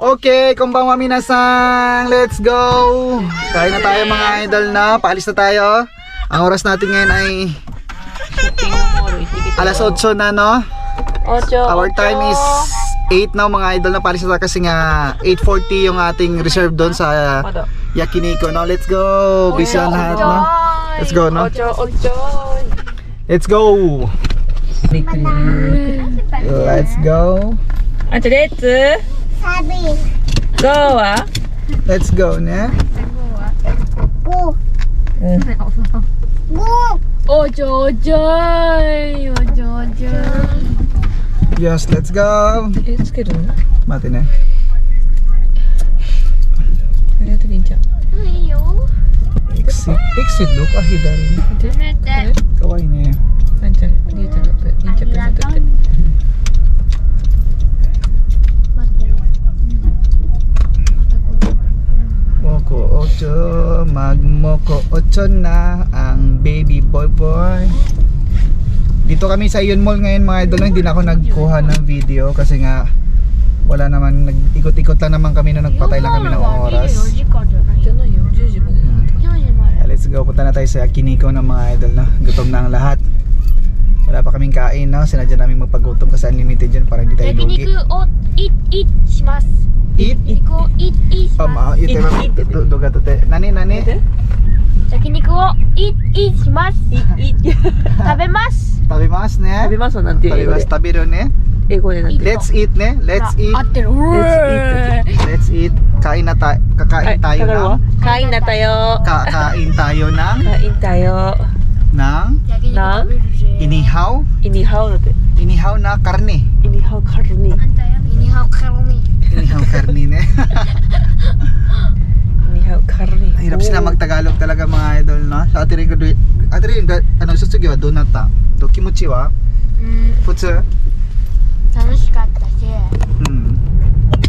Okay, konbanwa minasang. Let's go. Kain na tayo mga idol na. Paalis na tayo. Ang oras natin ngayon ay alas 8 na, no? Our time is 8 now mga idol na. Paalis na tayo kasi nga 8:40 yung ating reserve doon sa Yakiniko, no? Let's go. Busy ang lahat, no? Let's go, no? Let's go. Let's go. Let's go, ne? Yes, let's go. Mati ne. Exit do ka hidari ne. Kawaii ne. Moko ocho, magmoko ocho na ang baby boy. Dito kami sa Ion Mall ngayon mga idol, hindi na ako nagkuha ng video kasi nga wala naman, nag-ikot-ikot lang naman kami na nagpatay lang kami ng oras. Let's go, punta na tayo sa Yakiniko ng mga idol na. Gutom na ang lahat. Wala pa kaming kain, no? Sinadya namin magpagutom kasi unlimited dyan para hindi tayo lugi. Eat? Eat? Doga to te. Nani? 焼肉をイーします。食べます。食べますね。食べますはなんていう英語で。食べるね。英語でなんていう。 Let's eat ね。Let's eat. 合ってる。 Let's eat. Kain na tayo. Kakain tayo ng. カインだったよ。 Kakain tayo ng. カインだよ。 ng 焼肉食べるぜ。 inihaw. イニハウだって。 Inihaw na karne. イニハウカルニ。イニハオカロミ。 Inihaw karne ne. イニハウカルニ。 Hirap sila magtagalog talaga mga idol, no? Sa ate rin, ano susugi wa donut ta. To kimuchi wa? 普通? 楽しかったし。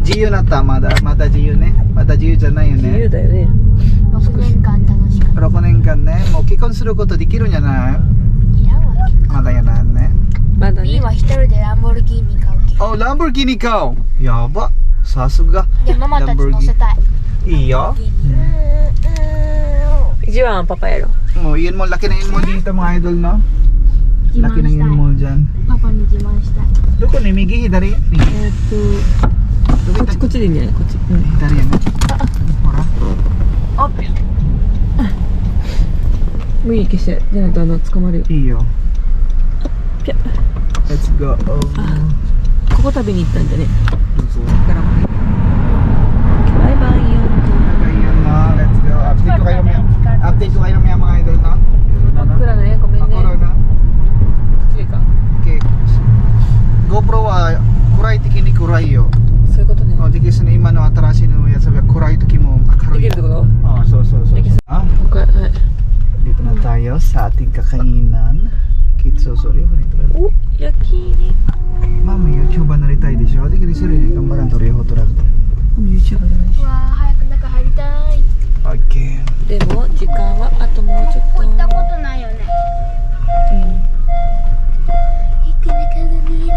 自由なったまだ自由ね。まだ自由じゃないよ自由ね。だよね。 6年間楽しかった。 6年間ね、もう結婚することできるんじゃない？いらんわけ。まだやなんね。まだ B ね。は一人でランボルギーニ買うけど。Oh, Lamborghini ka! Yaba! さすが。でママたち乗せたい。いいよ。一番はパパやろ。 Oh, yun mo, laki na yun mo dito mga idol, no? 自慢 Laki na した yun い。 mo dyan. パパに自慢したい。 Doko ni, migi hidari. Migi. こっちこっちでいいんじゃないこっち。Hidari yan. Hora. オープン。もういい消して。じゃないと捕まるよ。 Iyo. ぴゃ。 Let's go. Oh. ここ食べに行ったんじゃね。 Let's go. だからもう。バイバイよ。 Ayun na, let's go. Update ko kayo mamaya mga idol, no? 真っ暗ね。ごめんね。 Ako na. いいか。 Okay. GoPro wa kurai tiki ni kurai yo. そういうことね。 Oh, diki sa ima no atarasi no yatsu ga kurai toki mo で akaru きるってこと？ Ah, so. Ah, これはい。 dito na tayo sa ating kakainan. Kitso, sorry. O、焼肉。 Mama, YouTuber なりたいでしょ？できるするね。頑張らんとるよ、ホトラクト。 YouTuber じゃないし。うわー早く中入りたい。 Okay. でも時間はあともうちょっと。ここ行ったことないよね。行く中が見える。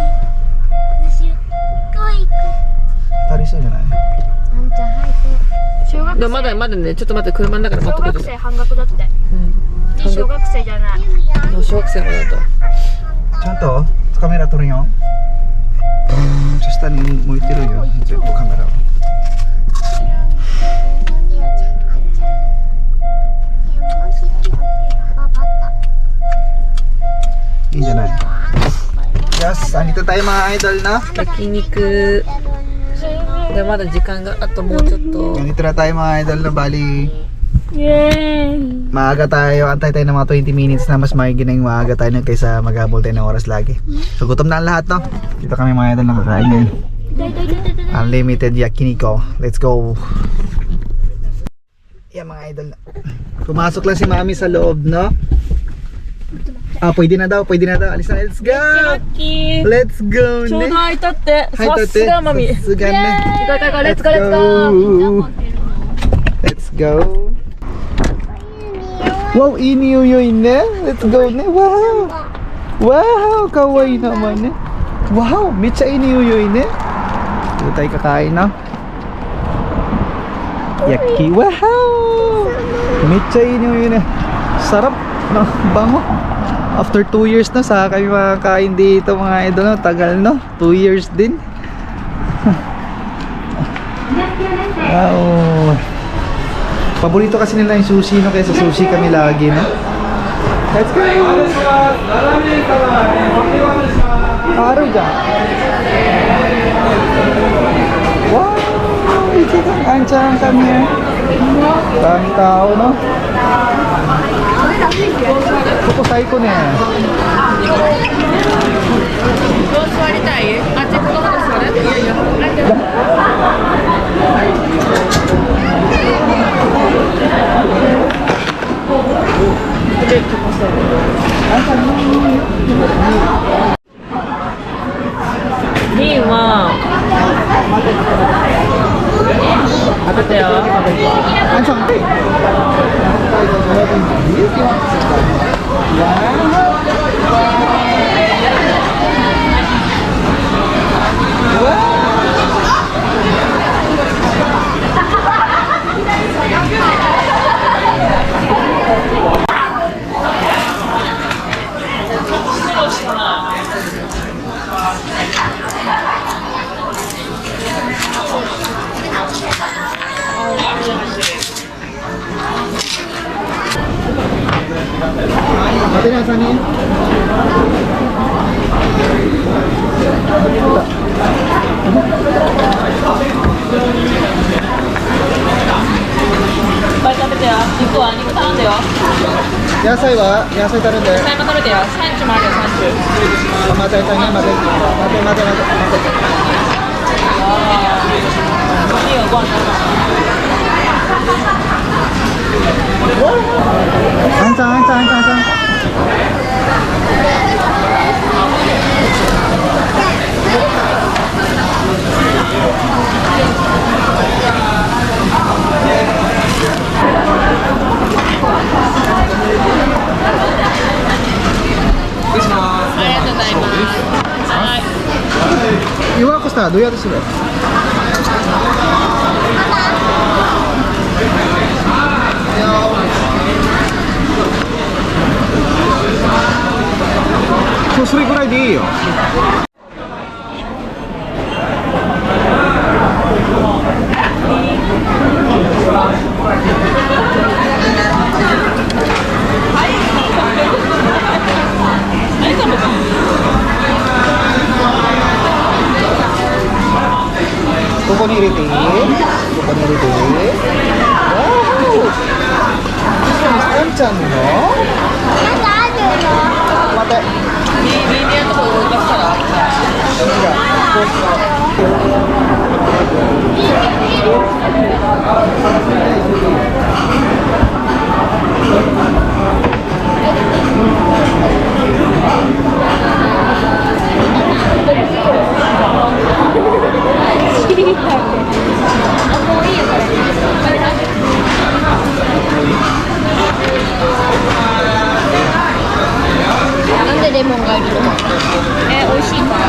私はこう行く。足りそうじゃない？あんちゃん入って。小学でもまだまだね、ちょっと待って、車の中で待小ってくれ。学生半額だって。で小学生じゃない。小学生までだと。ちゃんとカメラ撮るよ。下に向いてるよ、全部カメラは。いいんじゃない？ Yes, andito tayo mga idol na. 焼肉。でまだ時間があともうちょっと。 Andito na tayo mga idol na bali. Yay! Maaga tayo, antay tayo ng mga 20 minutes na mas maigi na yung maaga tayo kaysa maghabol tayo ng oras lagi. So gutom na ang lahat, no? Dito kami mga idol nakakain ngayon. Unlimited yakiniko. Let's go. Yan mga idol. Pumasok lang si mami sa loob, no? Ah, pwede na daw. Alis na. Let's go! Let's go! ちょうど空いたって。はい、さすがマミ。さすがね。レッツゴーレッツゴー。 Let's go! Wow, iniyuyoy ne. Let's go ne. Wow! Wow, kawaii naman ne. Wow, mecha iniyuyoy ne. Dito tayo kakain, no? Yaki, wow! Michay nyo yun eh. Sarap, no? Bango. After 2 years na sa kami makakain dito mga idol, no? Tagal, no? 2 years din. Wow. Paborito kasi nila yung sushi, no? Kaya sa sushi kami lagi, no? Let's go! Araw dyan. Wow! Andiyan kami, daming tao, no? Pukusay ko na yan. 座りたい？あっちこの方座れ？いやいや。いいわ。待ってよ。 Andiyan. Mati na, saan yun? Yasay wa? Yasay tarin de? Yasay mo tarin de? Sanchu mo tarin, sanchu. Matay tayo nga, matay. Matay. Ansan. Iwa ko sa, doya to sila. So, それぐらいでいいよ。ここに入れていい？ここに入れていい？あんちゃんの？待て。なんでレモンがいるの？美味しいから。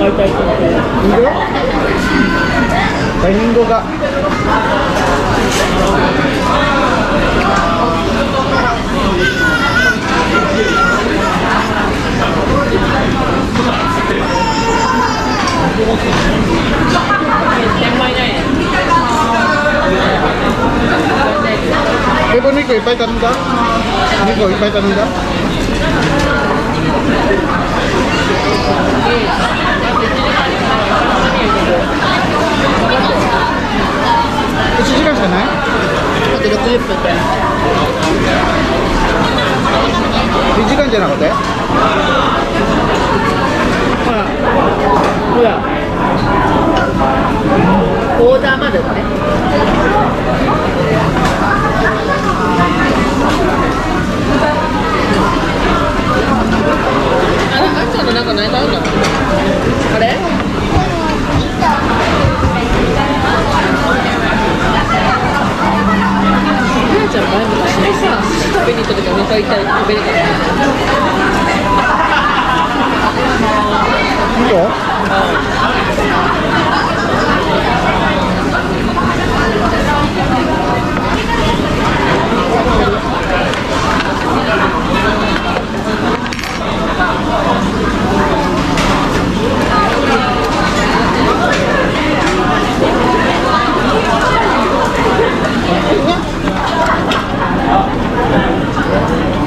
Linggo? Kay Linggo ka. Kaya po Nico, ipay tanong ka? Nico, ipay tanong ka? Ito siya ka na? Bijikan dyan ako, te? Wala. Order までね。あんちゃんの中何があるの？あれ？あんちゃん前昔にさ、食べに行った時お腹痛いって食べれたの。Ito?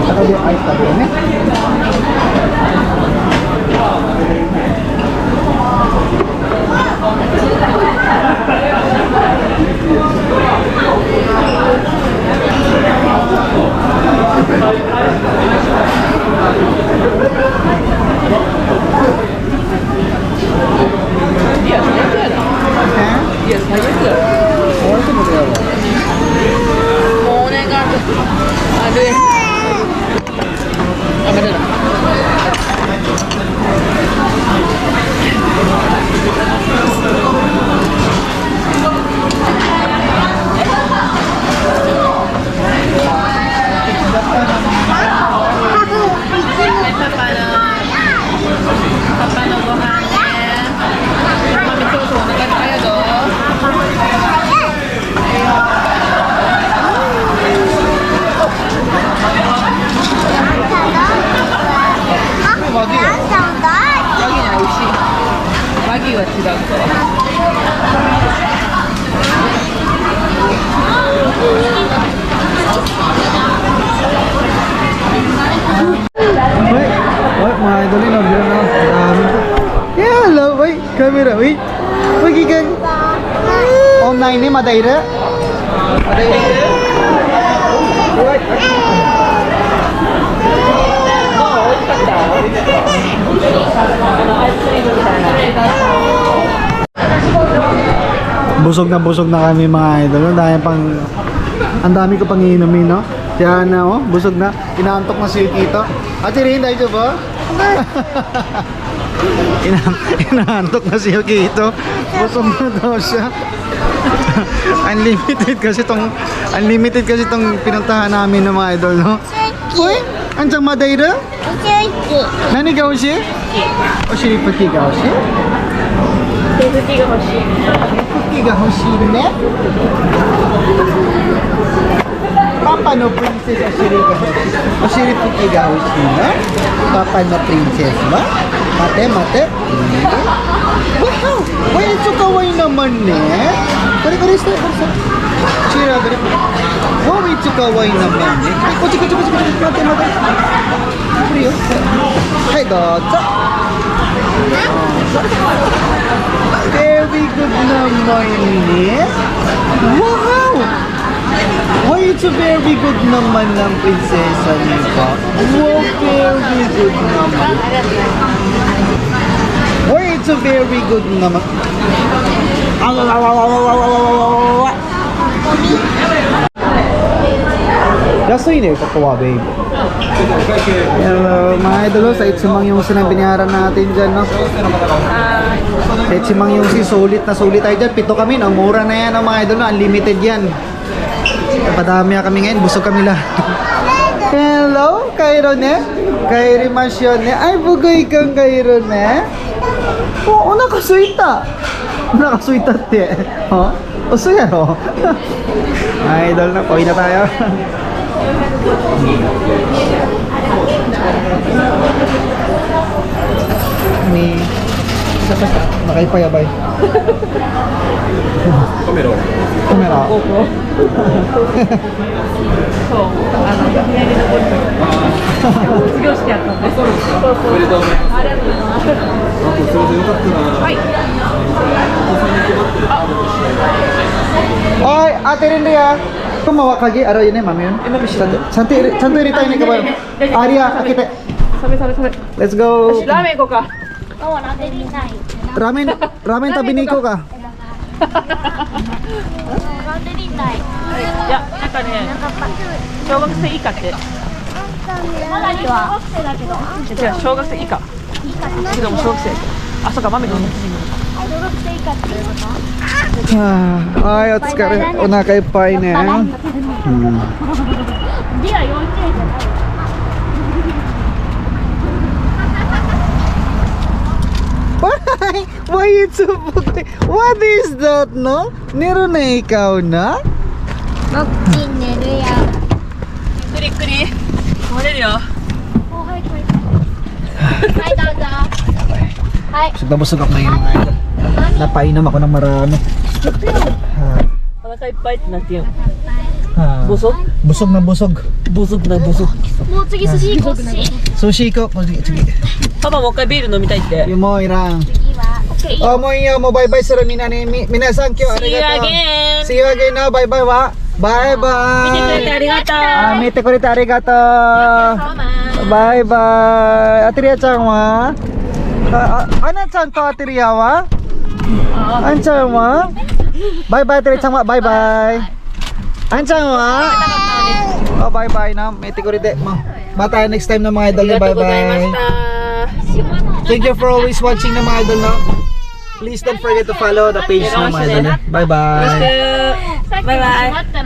Ako di ice tabi yan eh. Mga idolin, order na. Yeah, hello, wait, camera, wait. Magigan. Online ni Madeira. Madeira. Wait. Busog na kami mga idol. Ang dami ko pang iinumin, no? Kaya na, oh, busog na. Inaantok na si Kito. Ate Rin, tayo ba? Inaantok na si Kito. Busog na daw siya. Unlimited kasi tong pinuntahan namin ng mga idol, no? Uy, anjang Madeira? Nani ga hoshi? Oshiri puki ga hoshi? Puki ga hoshi. Puki ga hoshi ne? Papa no princess Oshiri ga hoshi. Oshiri puki ga hoshi ne? Papa no princess ba? Mate. Wow! Why ito kawaii naman ne? Kare stay. Shira, gari. Wow, ito kawaii naman ne? Kochi. Mate. Priyo. Hai, dozo. Very good naman ne? Wow! Why it's very good naman ng prinsesa niyo ba? Wow, very good naman. Why it's very good naman. Yasui ne, kakawa babe. Hello, mga idol, sa Itsimang yung sinabinyaran natin dyan, no? Sa Itsimang yung sulit tayo dyan. 7 kami, no? Mura na yan, no, mga idol, no? Unlimited yan. Padami kami ngayon, busog kami lahat. Hello, Kairo ne? Kairimasyo ne? Ay, bugoy kang Kairo ne? Oo, nakasuita. Nakasuita te. Oh, uso yan oh. Idol na, pauwi na tayo. May nakaipayabay. Kamera. Kamera. 卒業式やったんです。おめでとうございます。ありがとうございます。はい。 Oy, Ate Rindia. Kumawa kagi araw yun eh, ma'am yun. Santi rin tayo ni kabayo. Aria, akite. サメサメサメ。 Let's go. ラーメン行こうか。 Oo, natin din tayo. Ramen tabi niko ka. Natin din tayo. いや、なんかね、小学生以下って。まだ小学生だけど。違う、小学生以下。けども小学生。あ、そうか、豆が同じに。小学生以下っていうこと Ay, otsukare. O nakaipay ne. Hindi ah, 幼稚園じゃない。 Why it's so bugay? What is that, no? Nero na ikaw na? ぼっち寝るや。ゆっくりゆっくり。漏れるよ。はい、どうぞ。はい。 Busog na busog ako ngayon mga idol. Napainom ako ng marami. お腹いっぱいってなってよ。 Ah, Busog? busog na busog. Busog na busog. もう次寿司行こう。次 Sushi ko. Sige, sige. パパもう一回ビール飲みたいって。 Yung mo, irang. は。OK。 Oh, mo iyo mo. Bye-bye sa Ramina ni Minasan kyo. See you again. See you again na. Bye-bye wa. Bye-bye. 見てくれてありがとう。 Ah, mite ko rin arigato. Bye-bye. Atiriya-chan wa. Ana-chan to Atiriya wa? An-chan wa? Bye-bye Atiriya-chan wa. Bye-bye. An-chan wa? Oh, bye-bye na. Mite ko rin de. Mata next time na mga idol. ありがとうございまし Bye-bye. た。 Thank you for always watching na mga idol na. Please don't forget to follow the page na mga idol na. Bye-bye. バイバイ。待って。